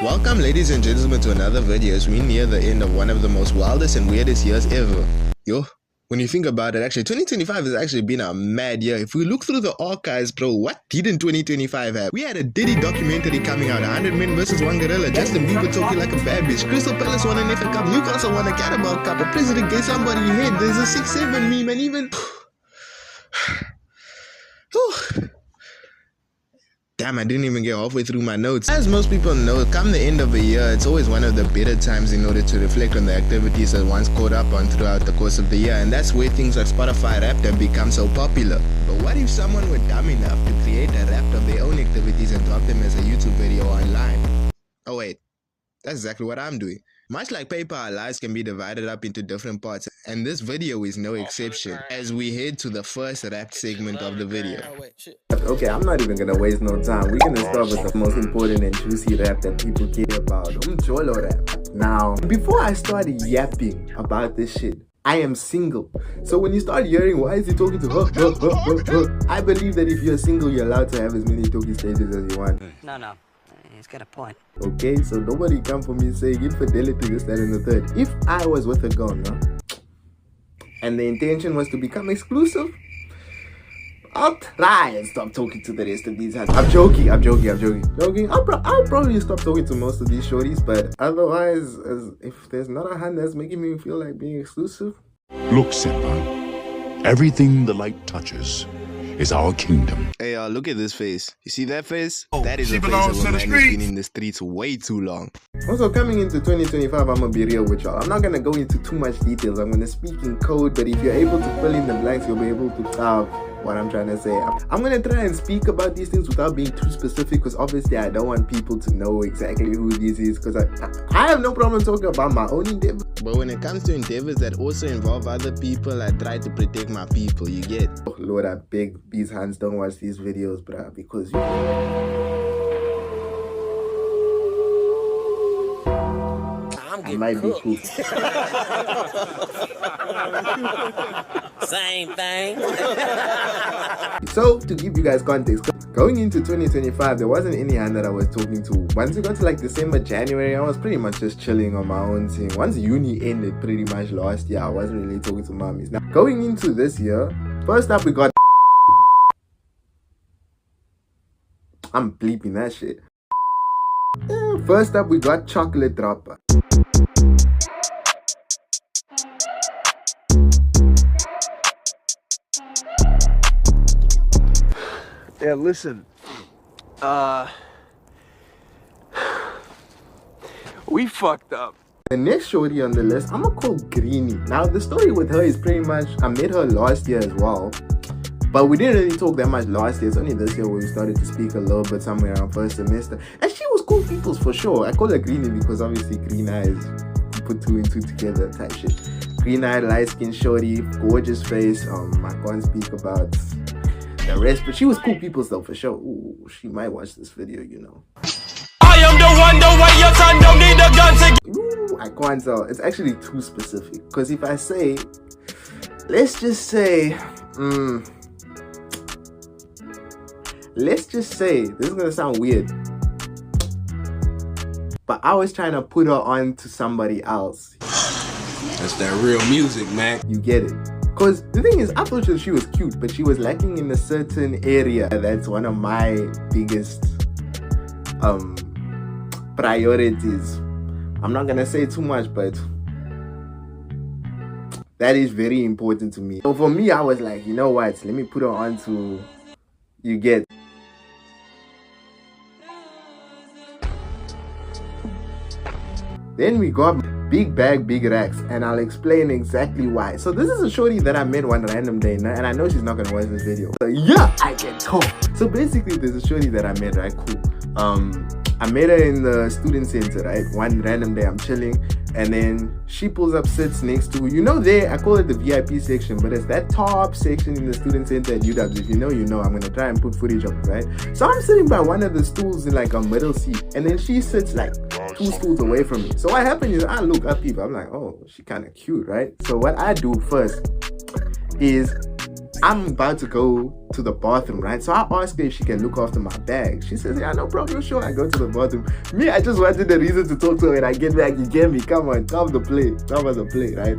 Welcome ladies and gentlemen to another video as we near the end of one of the most wildest and weirdest years ever. Yo, when you think about it, actually 2025 has actually been a mad year. If we look through the archives, bro, what didn't 2025 have? We had a Diddy documentary coming out, 100 men versus one gorilla, Justin Bieber talking like a bad bitch, Crystal Palace won an FA Cup, Newcastle won a Carabao Cup, a president gave somebody a head, there's a 6-7 meme, and even... Damn, I didn't even get halfway through my notes. As most people know, come the end of the year, it's always one of the better times in order to reflect on the activities that one's caught up on throughout the course of the year, and that's where things like Spotify Wrapped have become so popular. But what if someone were dumb enough to create a Wrapped of their own activities and drop them as a YouTube video online? Oh wait, that's exactly what I'm doing. Much like paper, our lives can be divided up into different parts, and this video is no exception, as we head to the first Wrapped segment of the video. Okay, I'm not even gonna waste no time. We're gonna start with the most important and juicy rap that people care about. Umjolo rap. Now, before I started yapping about this shit, I am single. So when you start hearing, why is he talking to her? I believe that if you're single, you're allowed to have as many talking stages as you want. No. He's got a point. Okay, so nobody come for me saying infidelity, this, that, and the third. If I was with a girl, no, and the intention was to become exclusive, I'll try and stop talking to the rest of these hands. I'm joking. I'll probably stop talking to most of these shorties, but otherwise, if there's not a hand that's making me feel like being exclusive. Look, Senpai, everything the light touches is our kingdom. Hey, look at this face. You see that face? That is a face of a man who's been in the streets way too long. Also, coming into 2025, I'm gonna be real with y'all. I'm not gonna go into too much details. I'm gonna speak in code, but if you're able to fill in the blanks, you'll be able to carve what I'm trying to say. I'm gonna try and speak about these things without being too specific, because obviously I don't want people to know exactly who this is, because I have no problem talking about my own endeavors. But when it comes to endeavors that also involve other people, I try to protect my people, you get? Oh Lord, I beg these hands don't watch these videos, bruh, because you... I might be cool. Same thing. So, to give you guys context, going into 2025, there wasn't any hand that I was talking to. Once we got to like December, January, I was pretty much just chilling on my own thing. Once uni ended pretty much last year, I wasn't really talking to mommies. Now, going into this year, first up we got... I'm bleeping that shit. First up we got Chocolate Dropper. Yeah, listen, we fucked up. The next shorty on the list, I'm gonna call Greenie. Now, the story with her is pretty much, I met her last year as well, but we didn't really talk that much last year. It's only this year where we started to speak a little bit somewhere around first semester. And she was cool peoples for sure. I call her Greenie because obviously green eyes, put two and two together type shit. Green-eyed, light-skinned shorty, gorgeous face. I can't speak about the rest, but she was cool peoples though for sure. Ooh, she might watch this video, you know. I am the way your son don't need a gun to... Ooh, I can't tell. It's actually too specific, because if I say, let's just say, this is gonna sound weird, but I was trying to put her on to somebody else. That's that real music, man. You get it? Because the thing is, I thought she was cute, but she was lacking in a certain area. That's one of my biggest priorities. I'm not gonna say too much, but that is very important to me. So for me, I was like, you know what? Let me put her on to, you get. Then we got Big Bag, Big Racks, and I'll explain exactly why. So this is a shorty that I met one random day, and I know she's not gonna watch this video. So yeah, I can talk. So basically, there's a shorty that I met, right? Cool. I met her in the student center, right? One random day, I'm chilling, and then she pulls up, sits next to, you know, there, I call it the VIP section, but it's that top section in the student center at UW. If you know, you know. I'm gonna try and put footage of it, right? So I'm sitting by one of the stools in like a middle seat, and then she sits like 2 stools away from me. So what happened is I look up people, I'm like, oh, she kind of cute, right? So what I do first is I'm about to go to the bathroom, right? So I ask her if she can look after my bag. She says, yeah, no problem, sure. I go to the bathroom. Me, I just wanted a reason to talk to her when I get back. You get me? Come on, come the play, right?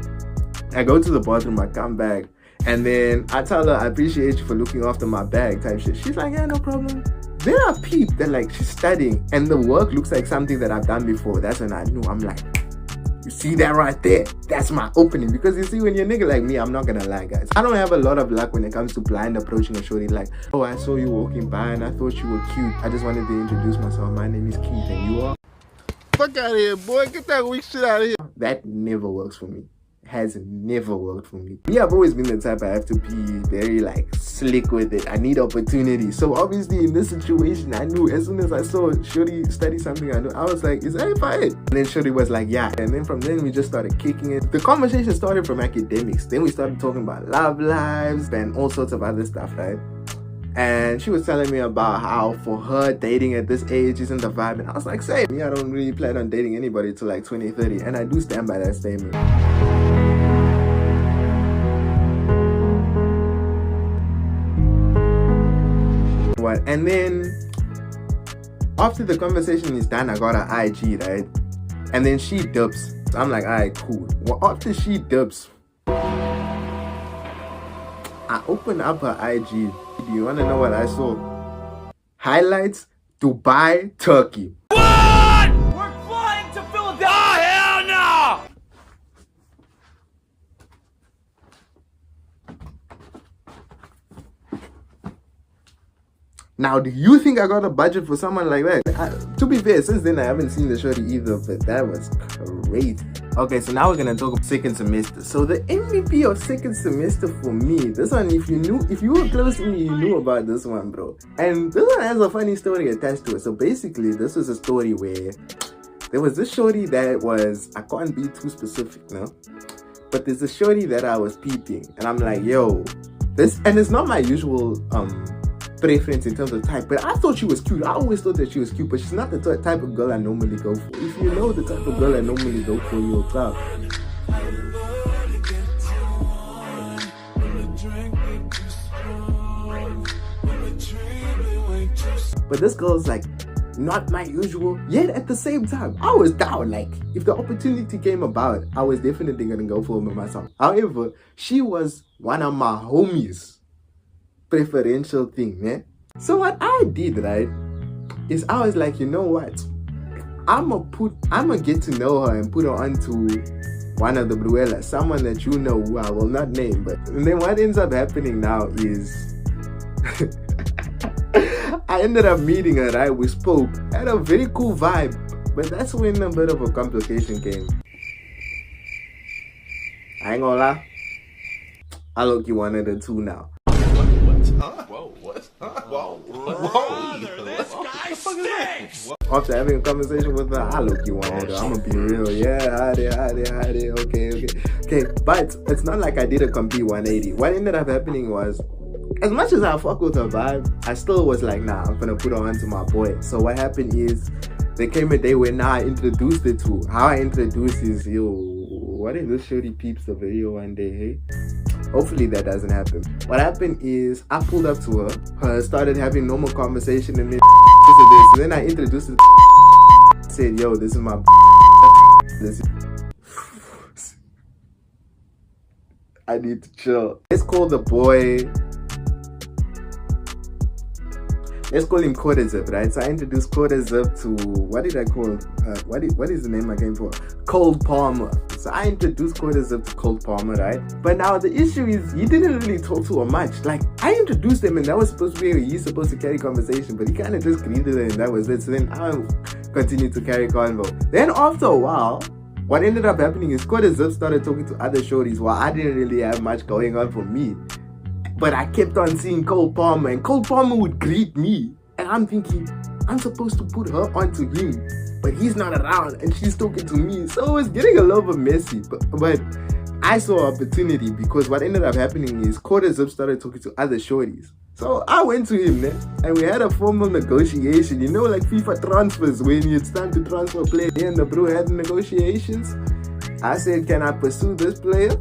I go to the bathroom, I come back, and then I tell her, I appreciate you for looking after my bag type shit. She's like, yeah, no problem. Then I peep that like she's studying and the work looks like something that I've done before. That's when I knew. I'm like, you see that right there? That's my opening. Because you see, when you're a nigga like me, I'm not gonna lie, guys. I don't have a lot of luck when it comes to blind approaching a shorty. Like, oh, I saw you walking by and I thought you were cute. I just wanted to introduce myself. My name is Keith and you are? Fuck out of here, boy. Get that weak shit out of here. That never works for me. Has never worked for me. Me, I've always been the type I have to be very like slick with it. I need opportunity. So obviously in this situation, I knew as soon as I saw Shorty study something, I was like, is that fine? And then Shorty was like, yeah. And then from then we just started kicking it. The conversation started from academics. Then we started talking about love lives and all sorts of other stuff, right? And she was telling me about how for her dating at this age isn't the vibe. And I was like, same. Me, I don't really plan on dating anybody till like 2030. And I do stand by that statement. And then after the conversation is done, I got her IG, right? And then she dips. So I'm like, alright, cool. Well, after she dips, I open up her IG. Do you want to know what I saw? Highlights, Dubai, Turkey. What? We're flying to Philadelphia! Oh, hell no! Now, do you think I got a budget for someone like that? To be fair, since then I haven't seen the shorty either, but that was crazy. Okay, so now we're gonna talk about second semester. So the MVP of second semester for me, this one, if you were close to me, you knew about this one, bro. And this one has a funny story attached to it. So basically, this was a story where there was this shorty that was, I can't be too specific now, but there's a shorty that I was peeping, and I'm like, yo, this, and it's not my usual preference in terms of type, but I thought she was cute. I always thought that she was cute, but she's not the type of girl I normally go for. If you know the type of girl I normally go for, you'll tell. But this girl's like not my usual, yet at the same time I was down. Like if the opportunity came about, I was definitely gonna go for her myself. However, she was one of my homies. Preferential thing, man. So what I did, right, is I was like, you know what? I'ma get to know her and put her onto one of the Bruellas, someone that you know who I will not name, but and then what ends up happening now is I ended up meeting her, right? We spoke, had a very cool vibe, but that's when a bit of a complication came. I ain't gonna lie, I look you one of the two now. Whoa, what? Whoa. This guy stinks! After having a conversation with her, I look you one of her. I'm gonna be real. Yeah, hi there. Okay. But it's not like I did a complete 180. What ended up happening was, as much as I fuck with her vibe, I still was like, nah, I'm gonna put her onto my boy. So what happened is, there came a day where now I introduced it to. How I introduced is, yo, what if this shorty peeps the video one day, hey? Hopefully that doesn't happen. What happened is, I pulled up to her, started having normal conversation, and then this. And then I introduced it. Said, yo, this is my this. I need to chill. Let's call the boy. Let's call him Quarterzip, right? So I introduced Quarterzip to, what did I call him? What is the name I came for? Cold Palmer. So I introduced Quarterzip to Cold Palmer, right? But now the issue is, he didn't really talk to her much. Like, I introduced him and that was supposed to be where he's supposed to carry conversation, but he kind of just greeted her and that was it. So then I continued to carry convo. Then after a while, what ended up happening is Quarterzip started talking to other shorties while I didn't really have much going on for me. But I kept on seeing Cold Palmer, and Cold Palmer would greet me. And I'm thinking, I'm supposed to put her onto him, but he's not around and she's talking to me. So it was getting a little bit messy. But I saw an opportunity, because what ended up happening is Quarterzip started talking to other shorties. So I went to him, and we had a formal negotiation. You know, like FIFA transfers, when it's time to transfer a player, and the bro had negotiations. I said, can I pursue this player?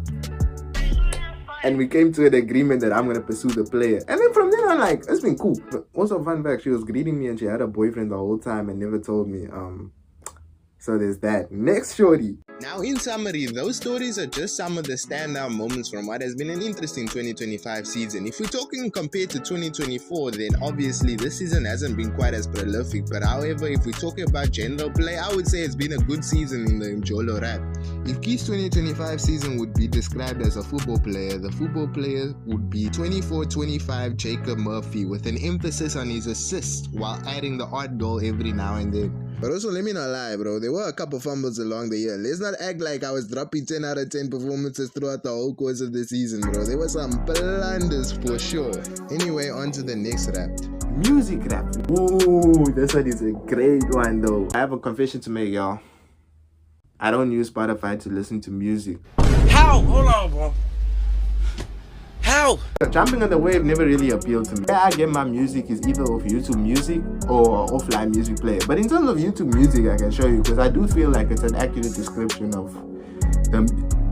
and we came to an agreement that I'm gonna pursue the player. And then from then on, like, it's been cool. But also, fun fact, she was greeting me and she had a boyfriend the whole time and never told me. So there's that. Next shorty. Now, in summary, those stories are just some of the standout moments from what has been an interesting 2025 season. If we're talking compared to 2024, then obviously this season hasn't been quite as prolific. But however, if we're talking about general play, I would say it's been a good season in the Mjolo rap. If Keith's 2025 season would be described as a football player, the football player would be 24-25 Jacob Murphy, with an emphasis on his assists while adding the odd goal every now and then. But also, let me not lie, bro. There were a couple fumbles along the year. Let's not act like I was dropping 10 out of 10 performances throughout the whole course of the season, bro. There were some blunders for sure. Anyway, on to the next rap. Music rap. Ooh, this one is a great one, though. I have a confession to make, y'all. I don't use Spotify to listen to music. How? Hold on, bro. How? Jumping on the wave never really appealed to me. Where I get my music is either off YouTube Music or offline music player. But in terms of YouTube Music, I can show you, because I do feel like it's an accurate description of the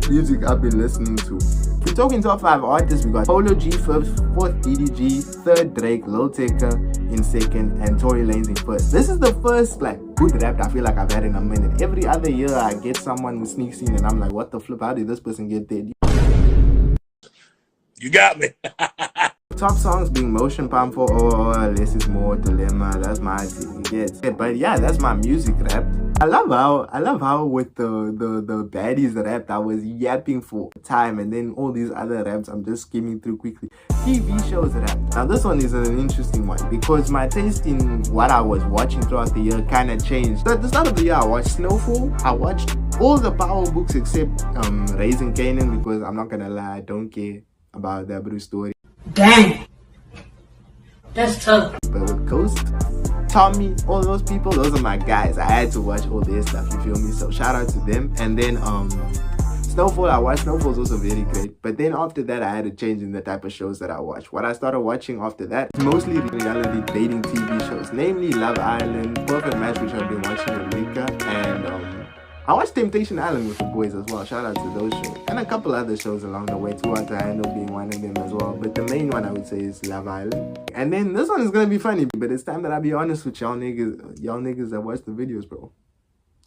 music I've been listening to. If we're talking top 5 artists, we got Polo G first, 4th DDG, 3rd Drake, Lil Tecca in 2nd, and Tory Lanez in 1st. This is the first like good rap I feel like I've had in a minute. Every other year I get someone who sneaks in and I'm like, what the flip, how did this person get there? You got me. Top songs being Motion Pump for Less Is More, Dilemma, that's my thing. Yes. But yeah, that's my music rap. I love how with the baddies rap I was yapping for time, and then all these other raps I'm just skimming through quickly. TV shows rap. Now this one is an interesting one because my taste in what I was watching throughout the year kind of changed. So at the start of the year I watched Snowfall. I watched all the Power books except Raising Kanan, because I'm not gonna lie, I don't care about that Bruce story. Dang, that's tough. But with Ghost, Tommy, all those people, those are my guys. I had to watch all their stuff, you feel me? So shout out to them. And then Snowfall, I watched. Snowfall's also very great. But then after that, I had a change in the type of shows that I watch. What I started watching after that, mostly reality dating TV shows, namely Love Island, Perfect Match, which I've been watching with Mika, and I watched Temptation Island with the boys as well. Shout out to those shows. And a couple other shows along the way. Too Hot to Handle being one of them as well. But the main one I would say is Love Island. And then this one is gonna be funny, but it's time that I be honest with y'all niggas that watch the videos, bro.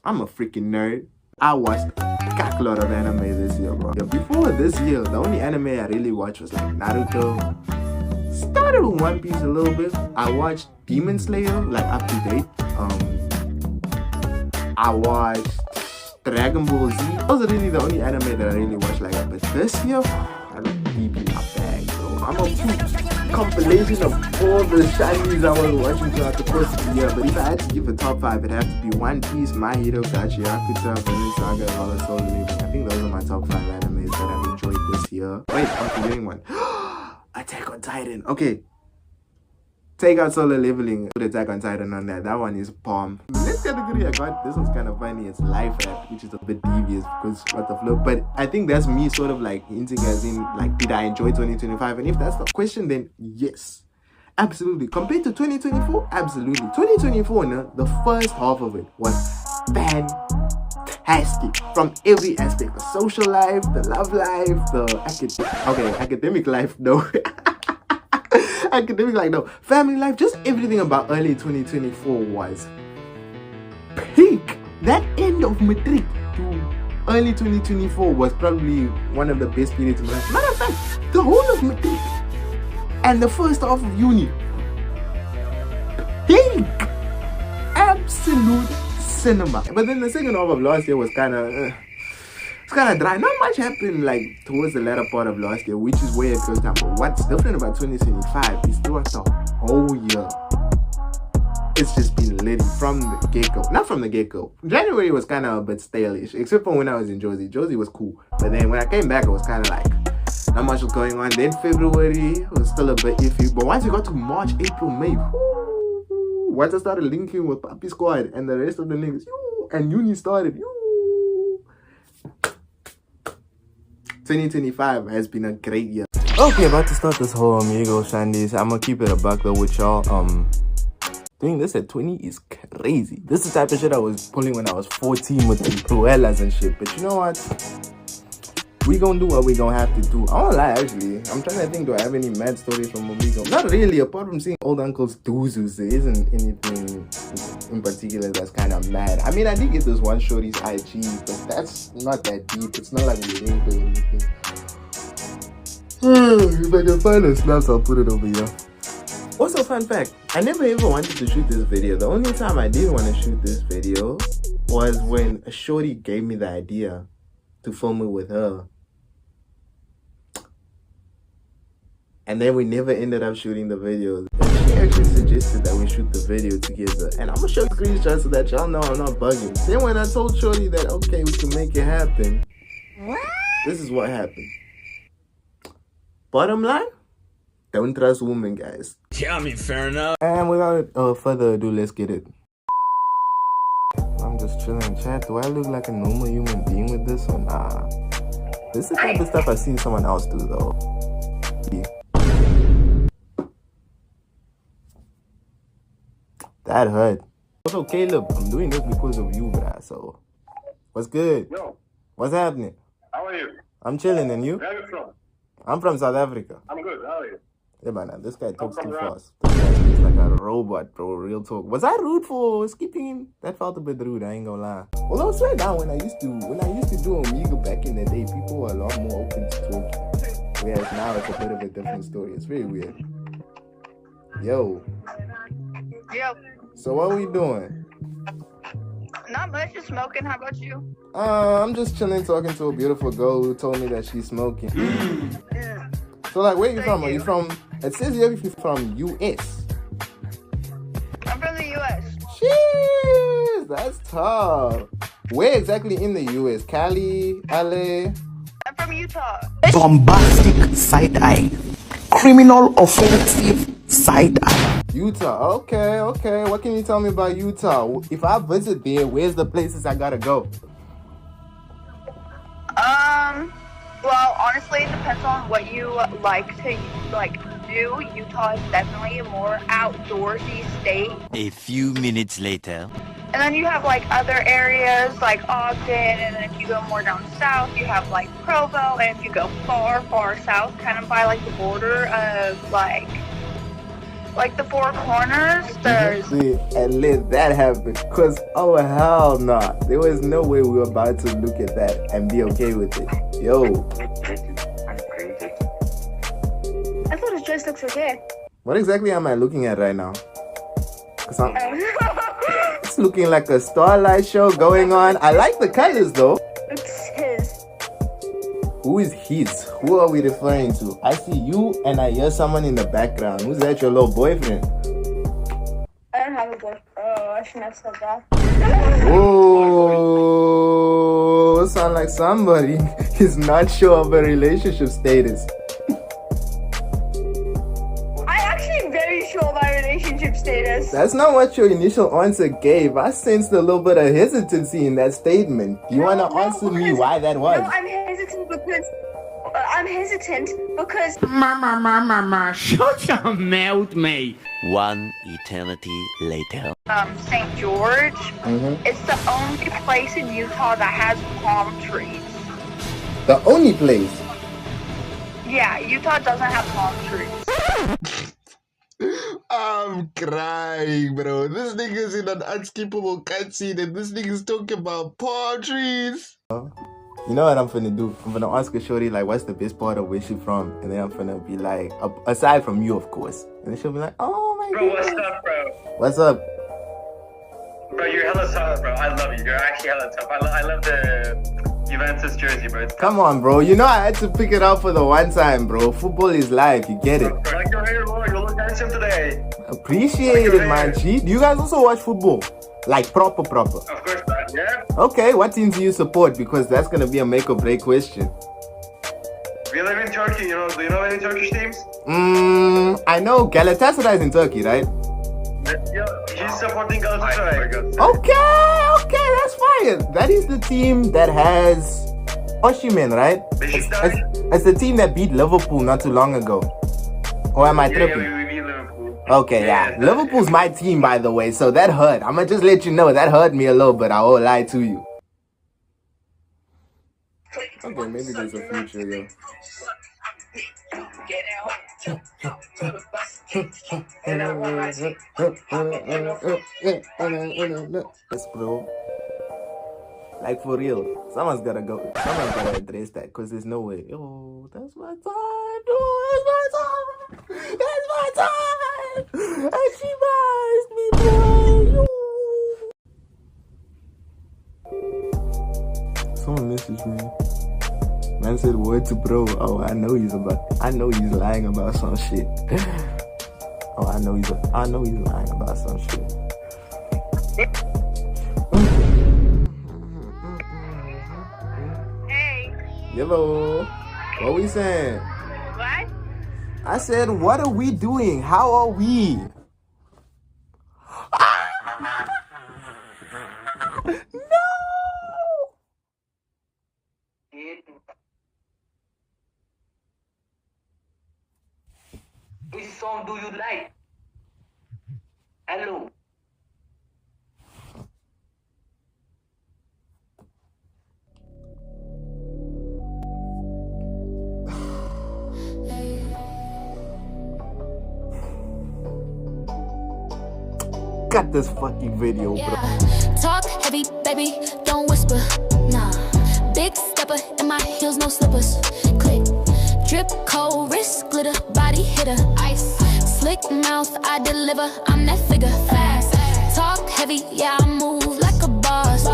I'm a freaking nerd. I watched a lot of anime this year, bro. Before this year, the only anime I really watched was like Naruto. Started with One Piece a little bit. I watched Demon Slayer, like up to date. I watched Dragon Ball Z. Those are really the only anime that I really watch like that. But this year, I look deep in my bag, bro. I'm a compilation of all the shinies I was watching throughout the course of the year. But if I had to give a top 5, it'd have to be One Piece, My Hero, Gachi, Yakuza, Vinland Saga, as well as Solo Leveling. I think those are my top 5 animes that I've enjoyed this year. Wait, I'm forgetting one. Attack on Titan. Okay. Take out Solo Leveling, put Attack on Titan on that. That one is palm. Next category I got, this one's kind of funny. It's life rap, which is a bit devious because what the flow. But I think that's me sort of like hinting as in, like, did I enjoy 2025? And if that's the question, then yes. Absolutely. Compared to 2024, absolutely. 2024, no, the first half of it was fantastic from every aspect. The social life, the love life, the academic life, though. Academic, like, no, family life, just everything about early 2024 was peak. That end of matric to early 2024 was probably one of the best periods of my life. Matter of fact, the whole of matric and the first half of uni, peak, absolute cinema. But then the second half of last year was kind of dry. Not much happened like towards the latter part of last year, which is where it goes down. But what's different about 2025 is throughout the whole year, it's just been lit from the get-go. Not from the get-go. January was kind of a bit stale-ish, except for when I was in Josie. Josie was cool. But then when I came back, it was kind of like, not much was going on. Then February was still a bit iffy. But once you got to March, April, May, once I started linking with Papi Squad and the rest of the niggas, and uni started, 2025 has been a great year. Okay, about to start this whole Omegle Shawties. I'm gonna keep it a buck though with y'all. Doing this at 20 is crazy. This is the type of shit I was pulling when I was 14 with the Cruellas and shit. But you know what? We gonna do what we gonna have to do. I won't lie, actually. I'm trying to think, do I have any mad stories from Omegle? Not really, apart from seeing old uncles do zoos. There isn't anything in particular that's kind of mad. I mean, I did get this one shorty's IG, but that's not that deep. It's not like a link or anything. If I can find the snaps, I'll put it over here. Also, fun fact, I never ever wanted to shoot this video. The only time I did want to shoot this video was when a shorty gave me the idea to film it with her. And then we never ended up shooting the video. She actually suggested that we shoot the video together. And I'm gonna show you screenshots so that y'all know I'm not bugging. Then when I told shorty that, okay, we can make it happen, this is what happened. Bottom line, don't trust women, guys. Yeah, I mean, fair enough. And without further ado, let's get it. I'm just chilling, chat. Do I look like a normal human being with this or nah? This is the type of stuff I've seen someone else do though. Yeah. That hurt. Also, Caleb, I'm doing this because of you, bruh. So, what's good? Yo, What's happening? how are you? I'm chilling, and you? Where are you from? I'm from South Africa. I'm good, how are you? Yeah, man, this guy talks from too around. fast. This guy speaks like a robot, bro. Real talk. Was I rude for skipping? That felt a bit rude. I ain't gonna lie. Although I swear down, when I used to do Omegle back in the day, people were a lot more open to talking. Whereas now it's a bit of a different story. It's very weird. Yo. Yep. So what we doing? Not much, just smoking. How about you? I'm just chilling, talking to a beautiful girl who told me that she's smoking. So like, where you from? Are you from? It says you're from US. I'm from the US. Jeez, that's tough. Where exactly in the US? Cali, LA? I'm from Utah. Bombastic side-eye. Criminal offensive side-eye. Utah. Okay. What can you tell me about Utah? If I visit there, where's the places I gotta go? Well, honestly, it depends on what you like to do. Utah is definitely a more outdoorsy state. A few minutes later. And then you have like other areas like Ogden, and then if you go more down south, you have like Provo, and if you go far south, kind of by like the border of like the Four Corners, there's... See, and let that happen. Cause, oh hell nah. There was no way we were about to look at that and be okay with it. Yo. I thought his joysticks were okay. What exactly am I looking at right now? Cause it's looking like a starlight show going on. I like the colors though. It's his. Who is his? Who are we referring to? I see you and I hear someone in the background. Who's that, your little boyfriend? I don't have a boyfriend. Oh, I shouldn't have said that. Oh, sound like somebody is not sure of a relationship status. I'm actually very sure of my relationship status. That's not what your initial answer gave. I sensed a little bit of hesitancy in that statement. You want to answer me why that was? No, I'm hesitant because... Mama, shut your mouth, mate. One eternity later. St. George. It's the only place in Utah that has palm trees. The only place? Yeah, Utah doesn't have palm trees. I'm crying, bro. This nigga's in an unskippable cutscene and this nigga's talking about palm trees. You know what I'm finna do? I'm finna ask a shorty, like, what's the best part of where she from? And then I'm finna be like, aside from you, of course. And then she'll be like, oh my Bro, god. what's up, bro? What's up? Bro, you're hella tough, bro. I love you. You're actually hella tough. I love the Juventus jersey, bro. It's Come on, bro. You know I had to pick it up for the one time, bro. Football is life. You get it. Bro, like your hair, bro. You look handsome today. Appreciate it, man. G. Do you guys also watch football? Like proper? Of course not, yeah? Okay, what team do you support? Because that's gonna be a make or break question. We live in Turkey, you know. Do you know any Turkish teams? I know Galatasaray is in Turkey, right? Yeah, he's supporting Galatasaray. Okay, that's fine. That is the team that has Osimhen, right? It's the team that beat Liverpool not too long ago. Or am I tripping? Yeah, we beat Liverpool. Okay, yeah. Liverpool's my team, by the way, so that hurt. I'm gonna just let you know that hurt me a little bit. I won't lie to you. Okay, maybe there's a future, yo. Yes, bro. Like, for real. Someone's gotta address that, because there's no way. Yo, that's my time, dude. That's my time. That's my time. And she buys me, boy. Someone messaged me. Man said word to bro. Oh, I know he's lying about some shit. Oh, I know he's lying about some shit. Hey. Hello. What we saying? What? I said, what are we doing? How are we? No! Which song do you like? Hello. Got this fucking video, bro. Talk heavy, baby, don't whisper. Nah. Big stepper in my heels, no slippers. Click. Drip cold, wrist glitter, body hitter. Ice. Slick mouth, I deliver. I'm that figure. Fast. Talk heavy, yeah, I move like a boss.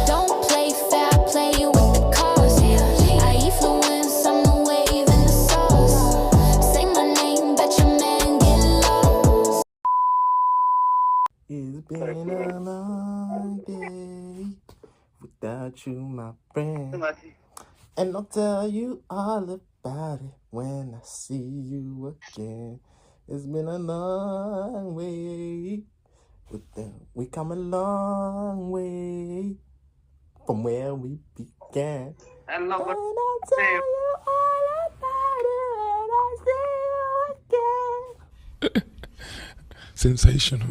Don't play fair, play with the cause. I influence, I'm the wave and the sauce. Say my name, bet your man get lost. It's been a long day without you, my friend. And I'll tell you all about it when I see you again. It's been a long way. We come a long way from where we began. And I'll tell you all about it when I see you again. Sensational.